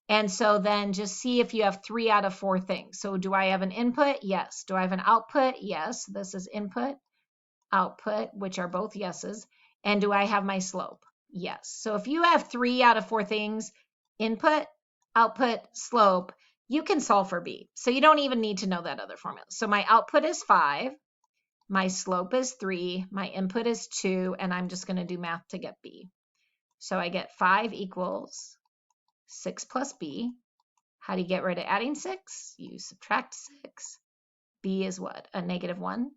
And so then just see if you have 3 out of 4 things. So do I have an input? Yes. Do I have an output? Yes. This is input, output, which are both yeses. And do I have my slope? Yes. So if you have 3 out of 4 things, input, output, slope, you can solve for B. So you don't even need to know that other formula. So my output is 5, my slope is 3, my input is 2, and I'm just going to do math to get B. So I get 5 equals 6 plus B. How do you get rid of adding 6? You subtract 6. B is what? A -1?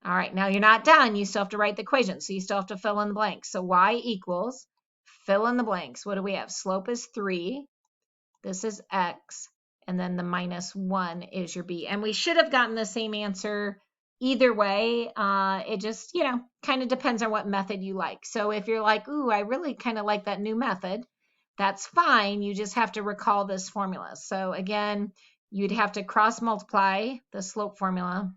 All right, now you're not done. You still have to write the equation. So you still have to fill in the blanks. So y equals, fill in the blanks. What do we have? Slope is 3. This is x. And then the -1 is your b. And we should have gotten the same answer either way. It just, kind of depends on what method you like. So if you're like, ooh, I really kind of like that new method, that's fine. You just have to recall this formula. So again, you'd have to cross multiply the slope formula.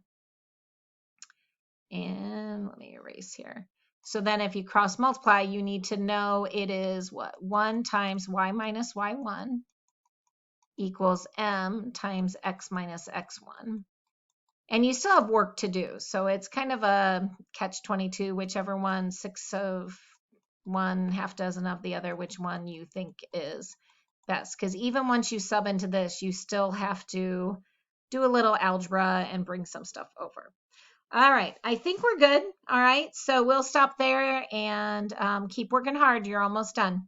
And let me erase here. So then if you cross multiply, you need to know it is what? 1 times y minus y1 equals m times x minus x1. And you still have work to do. So it's kind of a catch-22, whichever one, 6 of one, half dozen of the other, which one you think is best. Because even once you sub into this, you still have to do a little algebra and bring some stuff over. All right, I think we're good. All right, so we'll stop there and keep working hard. You're almost done.